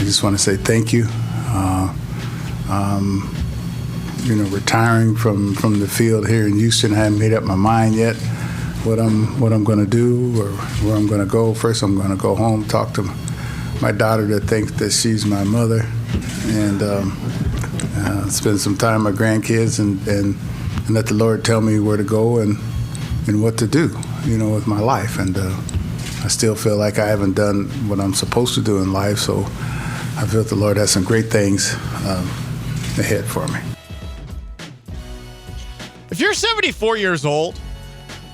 just want to say thank you. Retiring from the field here in Houston, I haven't made up my mind yet what I'm going to do or where I'm going to go. First, I'm going to go home, talk to my daughter that thinks that she's my mother, and spend some time with my grandkids and let the Lord tell me where to go and what to do, with my life. And I still feel like I haven't done what I'm supposed to do in life, so I feel the Lord has some great things ahead for me. If you're 74 years old,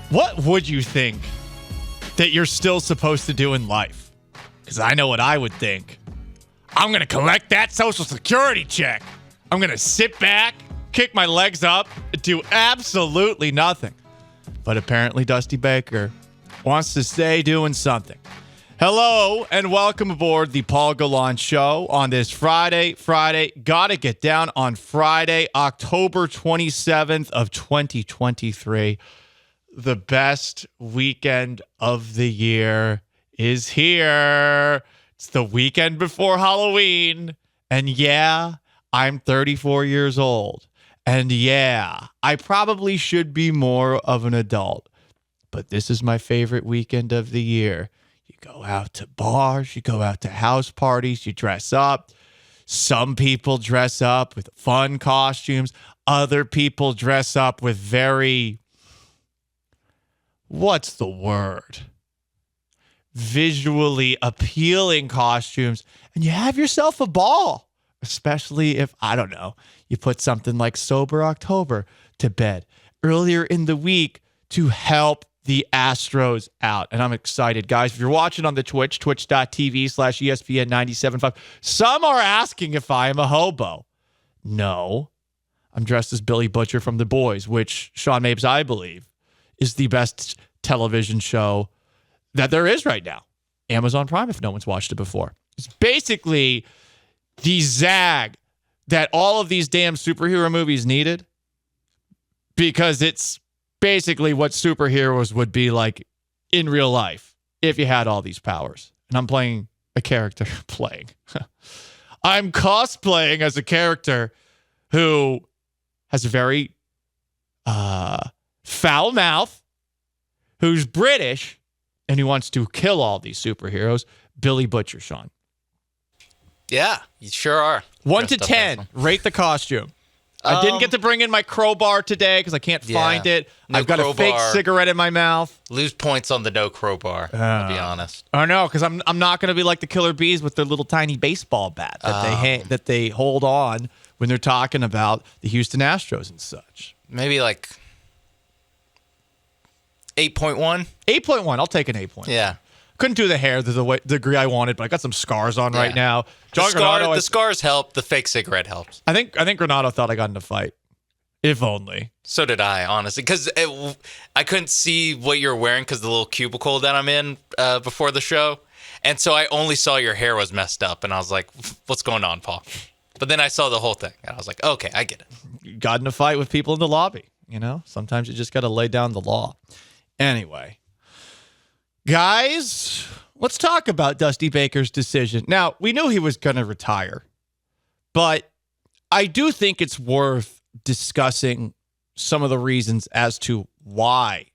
what would you think that you're still supposed to do in life? Because I know what I would think. I'm going to collect that Social Security check. I'm going to sit back, kick my legs up, and do absolutely nothing. But apparently Dusty Baker wants to stay doing something. Hello and welcome aboard the Paul Gallant Show on this Friday. Gotta get down on Friday, October 27th of 2023. The best weekend of the year is here. It's the weekend before Halloween. And yeah, I'm 34 years old. And yeah, I probably should be more of an adult. But this is my favorite weekend of the year. You go out to bars, you go out to house parties, you dress up. Some people dress up with fun costumes. Other people dress up with very, what's the word? Visually appealing costumes. And you have yourself a ball. Especially if, I don't know, you put something like Sober October to bed earlier in the week to help the Astros out. And I'm excited. Guys, if you're watching on the twitch.tv/ESPN 97.5, some are asking if I am a hobo. No, I'm dressed as Billy Butcher from The Boys, which Sean Mapes, I believe, is the best television show that there is right now. Amazon Prime, if no one's watched it before. It's basically the zag that all of these damn superhero movies needed, because it's basically what superheroes would be like in real life if you had all these powers. And I'm playing a character I'm cosplaying as a character who has a very foul mouth, who's British, and who wants to kill all these superheroes. Billy Butcher, Sean. Yeah, you sure are. 1 to 10, rate the costume. I didn't get to bring in my crowbar today because I can't find it. No I've got crowbar. a fake cigarette in my mouth. Lose points on the no crowbar, I'll be honest. I know, because I'm not going to be like the Killer Bees with their little tiny baseball bat that they hold on when they're talking about the Houston Astros and such. Maybe like 8.1? 8.1. I'll take an 8.1. Yeah. Couldn't do the hair to the degree I wanted, but I got some scars on right now. The scars help. The fake cigarette helps. I think Renato thought I got in a fight. If only. So did I, honestly, because I couldn't see what you're wearing because the little cubicle that I'm in before the show, and so I only saw your hair was messed up, and I was like, "What's going on, Paul?" But then I saw the whole thing, and I was like, "Okay, I get it." Got in a fight with people in the lobby. Sometimes you just got to lay down the law. Anyway. Guys, let's talk about Dusty Baker's decision. Now, we knew he was going to retire, but I do think it's worth discussing some of the reasons as to why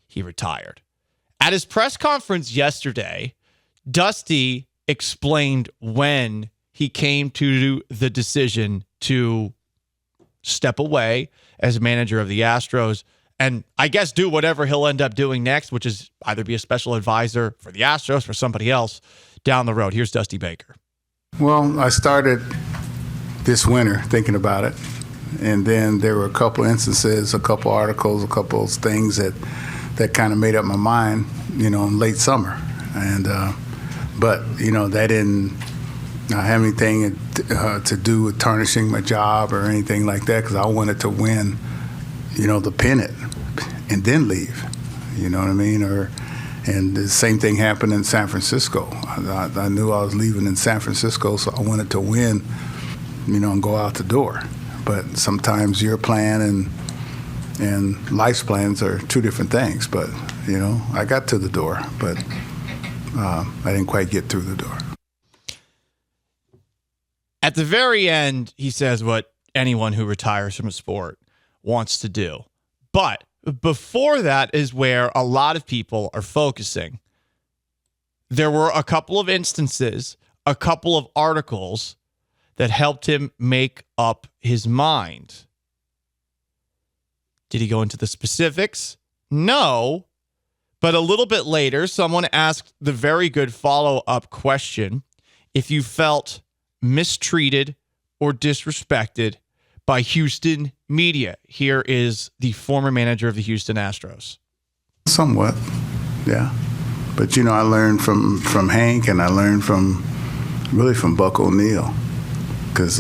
he retired. At his press conference yesterday, Dusty explained when he came to the decision to step away as manager of the Astros and I guess do whatever he'll end up doing next, which is either be a special advisor for the Astros, for somebody else down the road. Here's Dusty Baker. Well, I started this winter thinking about it, and then there were a couple instances, a couple articles, a couple things that kind of made up my mind, in late summer. And but that didn't have anything to do with tarnishing my job or anything like that, because I wanted to win, the pennant and then leave. You know what I mean? And the same thing happened in San Francisco. I knew I was leaving in San Francisco, so I wanted to win, and go out the door. But sometimes your plan and life's plans are two different things. But, I got to the door, but I didn't quite get through the door. At the very end, he says what anyone who retires from a sport wants to do. But before that is where a lot of people are focusing. There were a couple of instances, a couple of articles that helped him make up his mind. Did he go into the specifics? No. But a little bit later, someone asked the very good follow-up question if you felt mistreated or disrespected by Houston media. Here is the former manager of the Houston Astros. Somewhat, yeah. But, I learned from Hank, and I learned from Buck O'Neill, because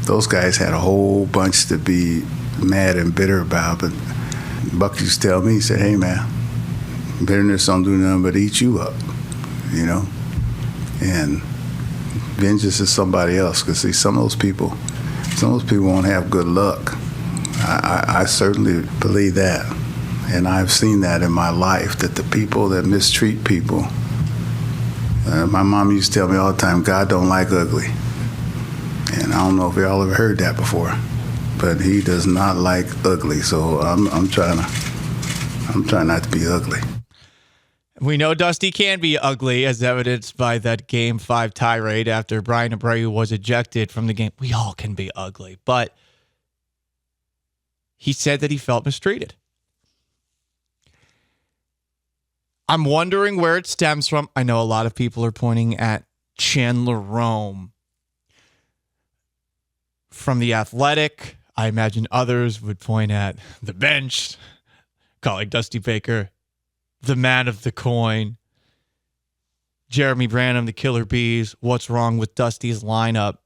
those guys had a whole bunch to be mad and bitter about. But Buck used to tell me, he said, hey, man, bitterness don't do nothing but eat you up, and vengeance is somebody else. Because see, some of those people won't have good luck. I certainly believe that, and I've seen that in my life, that the people that mistreat people. My mom used to tell me all the time, God don't like ugly, and I don't know if y'all ever heard that before, but He does not like ugly. So I'm trying not to be ugly. We know Dusty can be ugly, as evidenced by that Game 5 tirade after Brian Abreu was ejected from the game. We all can be ugly, but he said that he felt mistreated. I'm wondering where it stems from. I know a lot of people are pointing at Chandler Rome from The Athletic. I imagine others would point at the bench, calling Dusty Baker the man of the coin. Jeremy Branham, the Killer Bees. What's wrong with Dusty's lineup?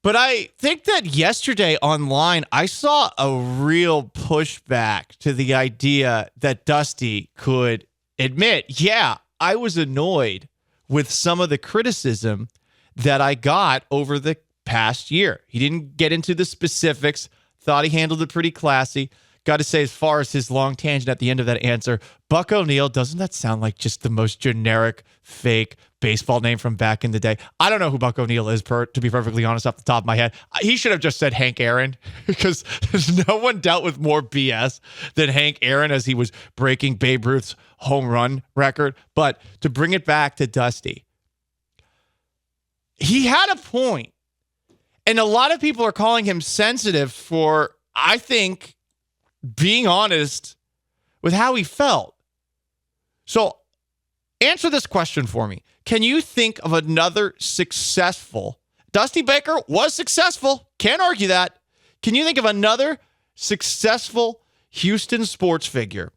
But I think that yesterday online, I saw a real pushback to the idea that Dusty could admit, yeah, I was annoyed with some of the criticism that I got over the past year. He didn't get into the specifics, thought he handled it pretty classy. Got to say, as far as his long tangent at the end of that answer, Buck O'Neill, doesn't that sound like just the most generic, fake baseball name from back in the day? I don't know who Buck O'Neill is, to be perfectly honest, off the top of my head. He should have just said Hank Aaron, because no one dealt with more BS than Hank Aaron as he was breaking Babe Ruth's home run record. But to bring it back to Dusty, he had a point, and a lot of people are calling him sensitive for, I think, being honest with how he felt. So answer this question for me. Can you think of another successful, Dusty Baker was successful, can't argue that. Can you think of another successful Houston sports figure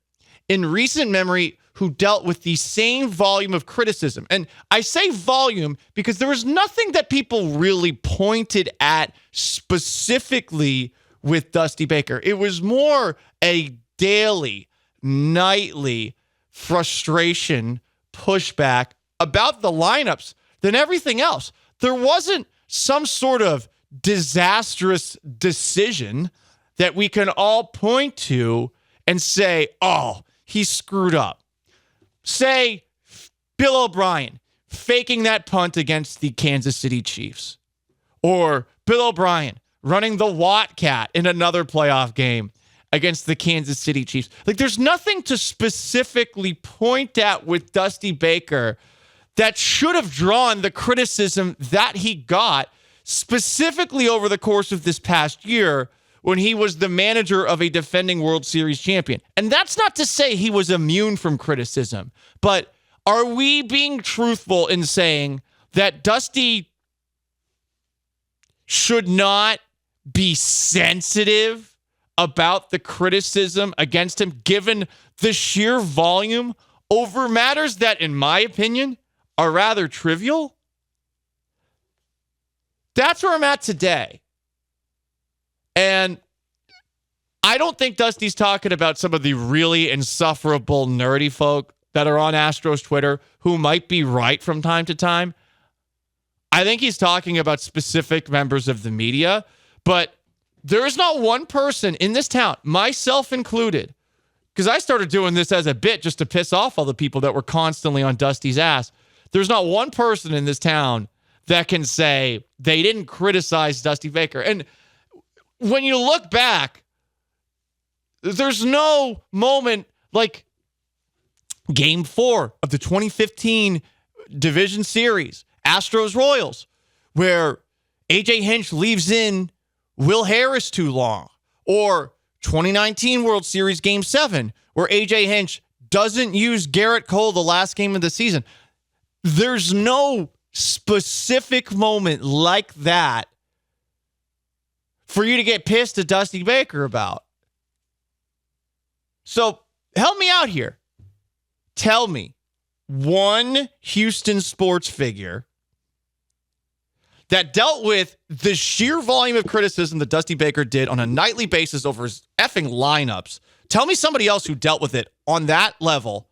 in recent memory who dealt with the same volume of criticism? And I say volume because there was nothing that people really pointed at specifically with Dusty Baker. It was more a daily, nightly frustration, pushback about the lineups than everything else. There wasn't some sort of disastrous decision that we can all point to and say, oh, he screwed up. Say Bill O'Brien faking that punt against the Kansas City Chiefs, or Bill O'Brien running the Watt-Cat in another playoff game against the Kansas City Chiefs. Like, there's nothing to specifically point at with Dusty Baker that should have drawn the criticism that he got specifically over the course of this past year when he was the manager of a defending World Series champion. And that's not to say he was immune from criticism, but are we being truthful in saying that Dusty should not be sensitive about the criticism against him, given the sheer volume over matters that, in my opinion, are rather trivial? That's where I'm at today. And I don't think Dusty's talking about some of the really insufferable, nerdy folk that are on Astros Twitter who might be right from time to time. I think he's talking about specific members of the media. But there is not one person in this town, myself included, because I started doing this as a bit just to piss off all the people that were constantly on Dusty's ass. There's not one person in this town that can say they didn't criticize Dusty Baker. And when you look back, there's no moment like Game 4 of the 2015 Division Series, Astros-Royals, where A.J. Hinch leaves in Will Harris too long, or 2019 World Series Game 7, where A.J. Hinch doesn't use Garrett Cole the last game of the season. There's no specific moment like that for you to get pissed at Dusty Baker about. So help me out here. Tell me one Houston sports figure that dealt with the sheer volume of criticism that Dusty Baker did on a nightly basis over his effing lineups. Tell me somebody else who dealt with it on that level,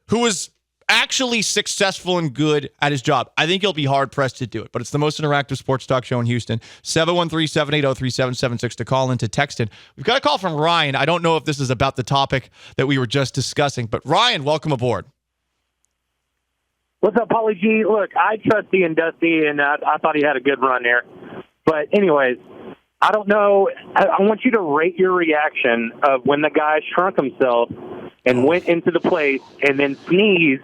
who was actually successful and good at his job. I think you'll be hard-pressed to do it, but it's the most interactive sports talk show in Houston. 713-780-3776 to call in, to text in. We've got a call from Ryan. I don't know if this is about the topic that we were just discussing, but Ryan, welcome aboard. What's up, Paulie G? Look, I trust Ian Dusty, and I thought he had a good run there. But anyways, I don't know. I want you to rate your reaction of when the guy shrunk himself and went into the place and then sneezed.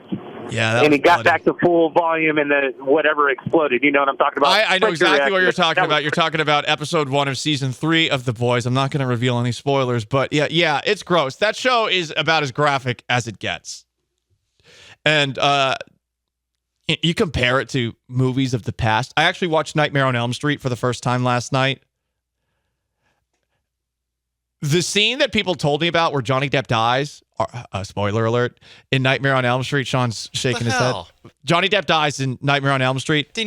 Yeah, and he got back to full volume and the whatever exploded. You know what I'm talking about? I know exactly what you're talking about. You're talking about episode 1 of season 3 of The Boys. I'm not going to reveal any spoilers, but yeah, it's gross. That show is about as graphic as it gets. And you compare it to movies of the past. I actually watched Nightmare on Elm Street for the first time last night. The scene that people told me about where Johnny Depp dies, spoiler alert, in Nightmare on Elm Street, Sean's shaking his head. Johnny Depp dies in Nightmare on Elm Street. I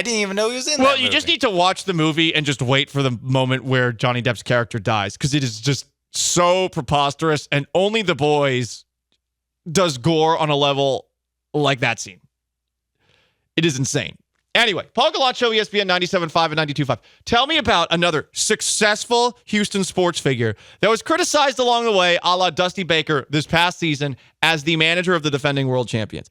didn't even know he was in that Well, you movie. just need to watch the movie and just wait for the moment where Johnny Depp's character dies, because it is just so preposterous, and only The Boys does gore on a level like that scene. It is insane. Anyway, Paul Gallant Show, ESPN 97.5 and 92.5. Tell me about another successful Houston sports figure that was criticized along the way, a la Dusty Baker, this past season as the manager of the defending world champions.